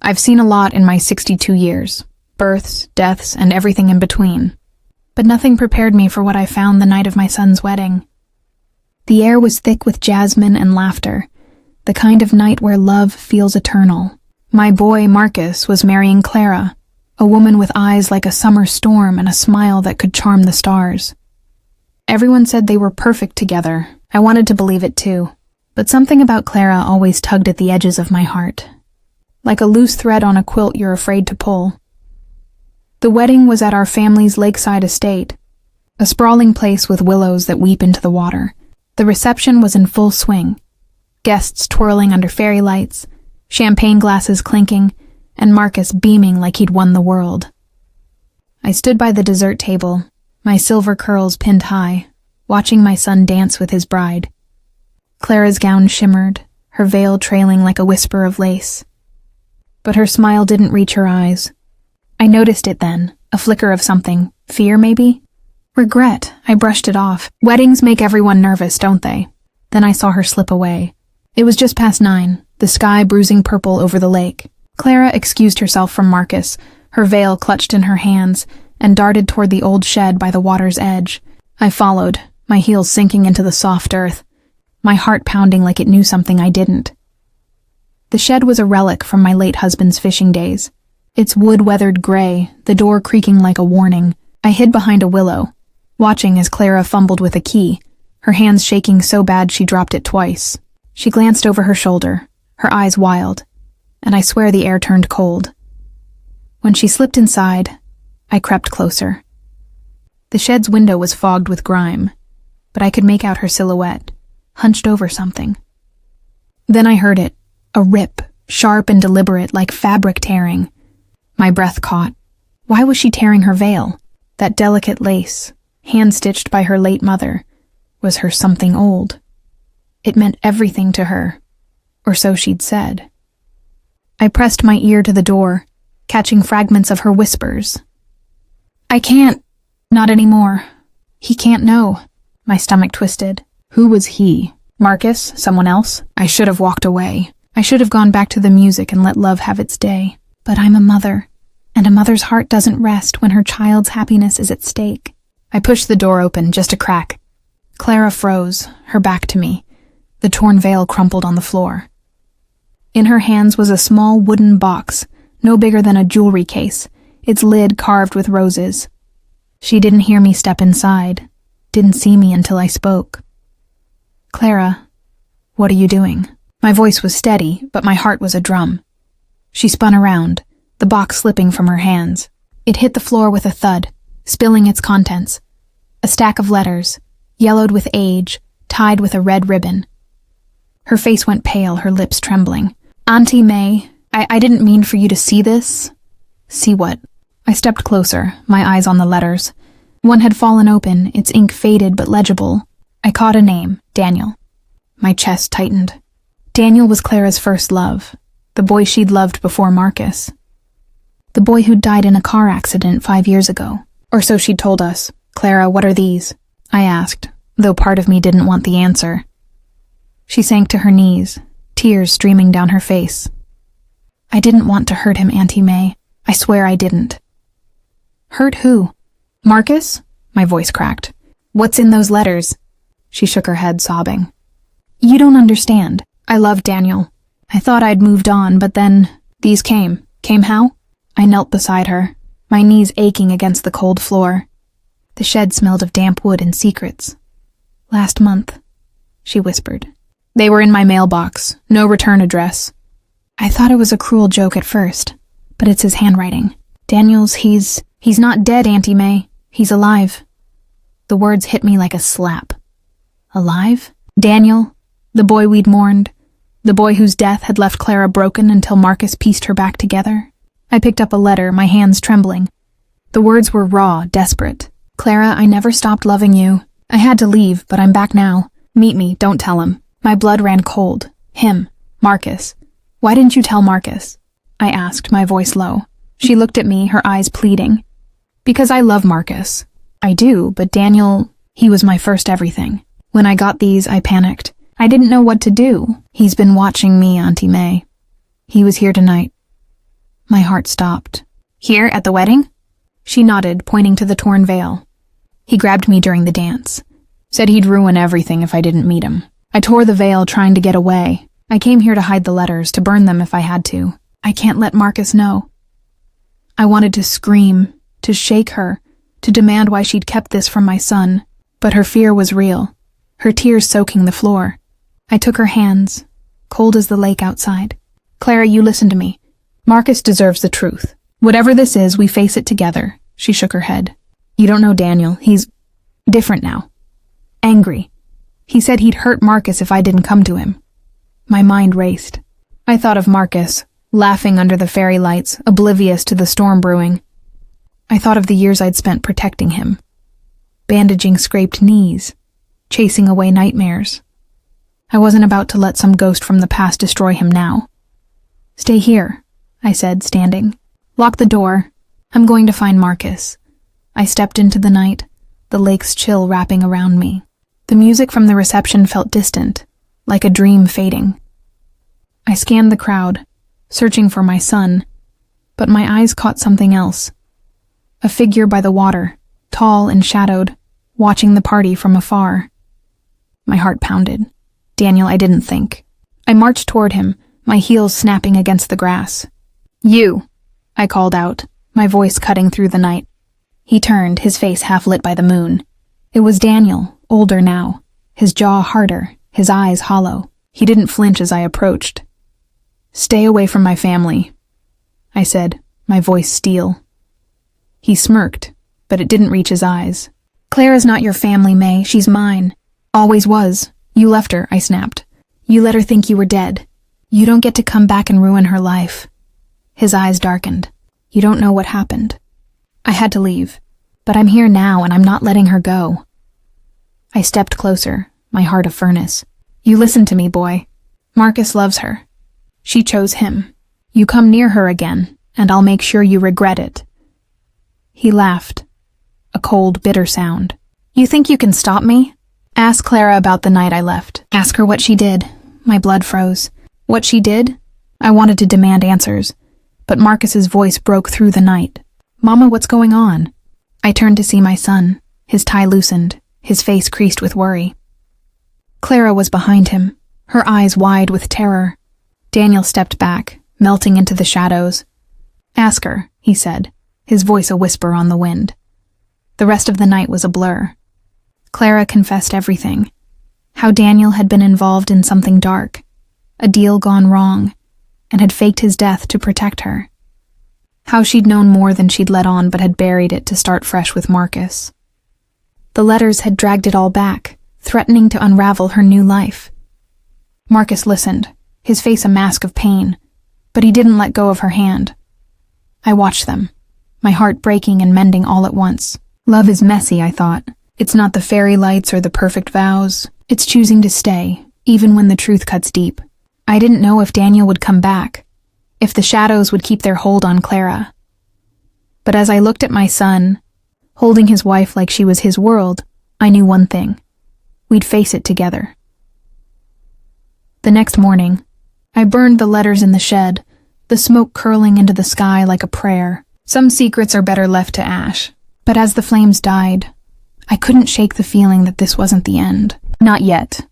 I've seen a lot in my 62 years. Births, deaths, and everything in between. But nothing prepared me for what I found the night of my son's wedding. The air was thick with jasmine and laughter, the kind of night where love feels eternal. My boy, Marcus, was marrying Clara, a woman with eyes like a summer storm and a smile that could charm the stars. Everyone said they were perfect together. I wanted to believe it too. But something about Clara always tugged at the edges of my heart. Like a loose thread on a quilt you're afraid to pull. The wedding was at our family's lakeside estate, a sprawling place with willows that weep into the water. The reception was in full swing, guests twirling under fairy lights, champagne glasses clinking, and Marcus beaming like he'd won the world. I stood by the dessert table, my silver curls pinned high, watching my son dance with his bride. Clara's gown shimmered, her veil trailing like a whisper of lace. But her smile didn't reach her eyes. I noticed it then, a flicker of something. Fear, maybe? Regret. I brushed it off. Weddings make everyone nervous, don't they? Then I saw her slip away. It was just past 9, the sky bruising purple over the lake. Clara excused herself from Marcus, her veil clutched in her hands, and darted toward the old shed by the water's edge. I followed, my heels sinking into the soft earth, my heart pounding like it knew something I didn't. The shed was a relic from my late husband's fishing days. Its wood weathered gray, the door creaking like a warning. I hid behind a willow, watching as Clara fumbled with a key, her hands shaking so bad she dropped it twice. She glanced over her shoulder, her eyes wild, and I swear the air turned cold. When she slipped inside, I crept closer. The shed's window was fogged with grime, but I could make out her silhouette, hunched over something. Then I heard it, a rip, sharp and deliberate like fabric tearing. My breath caught. Why was she tearing her veil? That delicate lace, hand-stitched by her late mother, was her something old. It meant everything to her, or so she'd said. I pressed my ear to the door, catching fragments of her whispers. I can't. Not anymore. He can't know. My stomach twisted. Who was he? Marcus? Someone else? I should have walked away. I should have gone back to the music and let love have its day. But I'm a mother, and a mother's heart doesn't rest when her child's happiness is at stake. I pushed the door open, just a crack. Clara froze, her back to me. The torn veil crumpled on the floor. In her hands was a small wooden box, no bigger than a jewelry case, its lid carved with roses. She didn't hear me step inside, didn't see me until I spoke. Clara, what are you doing? My voice was steady, but my heart was a drum. She spun around, the box slipping from her hands. It hit the floor with a thud, spilling its contents. A stack of letters, yellowed with age, tied with a red ribbon. Her face went pale, her lips trembling. Auntie Mae, I didn't mean for you to see this. See what? I stepped closer, my eyes on the letters. One had fallen open, its ink faded but legible. I caught a name, Daniel. My chest tightened. Daniel was Clara's first love, the boy she'd loved before Marcus. The boy who'd died in a car accident 5 years ago. Or so she'd told us. Clara, what are these? I asked, though part of me didn't want the answer. She sank to her knees, tears streaming down her face. I didn't want to hurt him, Auntie Mae. I swear I didn't. Hurt who? Marcus? My voice cracked. What's in those letters? She shook her head, sobbing. You don't understand. I loved Daniel. I thought I'd moved on, but then these came. Came how? I knelt beside her, my knees aching against the cold floor. The shed smelled of damp wood and secrets. Last month, she whispered. They were in my mailbox, no return address. I thought it was a cruel joke at first, but it's his handwriting. Daniel's, he's not dead, Auntie Mae. He's alive. The words hit me like a slap. Alive? Daniel, the boy we'd mourned, the boy whose death had left Clara broken until Marcus pieced her back together. I picked up a letter, my hands trembling. The words were raw, desperate. Clara, I never stopped loving you. I had to leave, but I'm back now. Meet me, don't tell him. My blood ran cold. Him. Marcus. Why didn't you tell Marcus? I asked, my voice low. She looked at me, her eyes pleading. Because I love Marcus. I do, but Daniel, he was my first everything. When I got these, I panicked. I didn't know what to do. He's been watching me, Auntie Mae. He was here tonight. My heart stopped. Here, at the wedding? She nodded, pointing to the torn veil. He grabbed me during the dance. Said he'd ruin everything if I didn't meet him. I tore the veil, trying to get away. I came here to hide the letters, to burn them if I had to. I can't let Marcus know. I wanted to scream, to shake her, to demand why she'd kept this from my son. But her fear was real, her tears soaking the floor. I took her hands, cold as the lake outside. Clara, you listen to me. Marcus deserves the truth. Whatever this is, we face it together. She shook her head. You don't know Daniel. He's different now. Angry. He said he'd hurt Marcus if I didn't come to him. My mind raced. I thought of Marcus, laughing under the fairy lights, oblivious to the storm brewing. I thought of the years I'd spent protecting him, bandaging scraped knees, chasing away nightmares. I wasn't about to let some ghost from the past destroy him now. Stay here, I said, standing. Lock the door. I'm going to find Marcus. I stepped into the night, the lake's chill wrapping around me. The music from the reception felt distant, like a dream fading. I scanned the crowd, searching for my son, but my eyes caught something else. A figure by the water, tall and shadowed, watching the party from afar. My heart pounded. Daniel, I didn't think. I marched toward him, my heels snapping against the grass. You, I called out, my voice cutting through the night. He turned, his face half lit by the moon. It was Daniel, older now, his jaw harder, his eyes hollow. He didn't flinch as I approached. Stay away from my family, I said, my voice steel. He smirked, but it didn't reach his eyes. Clara's not your family, Mae. She's mine. Always was. You left her, I snapped. You let her think you were dead. You don't get to come back and ruin her life. His eyes darkened. You don't know what happened. I had to leave, but I'm here now and I'm not letting her go. I stepped closer, my heart a furnace. You listen to me, boy. Marcus loves her. She chose him. You come near her again, and I'll make sure you regret it. He laughed, a cold, bitter sound. You think you can stop me? Ask Clara about the night I left. Ask her what she did. My blood froze. What she did? I wanted to demand answers, but Marcus's voice broke through the night. Mama, what's going on? I turned to see my son, his tie loosened, his face creased with worry. Clara was behind him, her eyes wide with terror. Daniel stepped back, melting into the shadows. Ask her, he said, his voice a whisper on the wind. The rest of the night was a blur. Clara confessed everything. How Daniel had been involved in something dark, a deal gone wrong, and had faked his death to protect her. How she'd known more than she'd let on but had buried it to start fresh with Marcus. The letters had dragged it all back, threatening to unravel her new life. Marcus listened, his face a mask of pain, but he didn't let go of her hand. I watched them, my heart breaking and mending all at once. Love is messy, I thought. It's not the fairy lights or the perfect vows. It's choosing to stay, even when the truth cuts deep. I didn't know if Daniel would come back, if the shadows would keep their hold on Clara. But as I looked at my son, holding his wife like she was his world, I knew one thing. We'd face it together. The next morning, I burned the letters in the shed, the smoke curling into the sky like a prayer. Some secrets are better left to ash. But as the flames died, I couldn't shake the feeling that this wasn't the end. Not yet.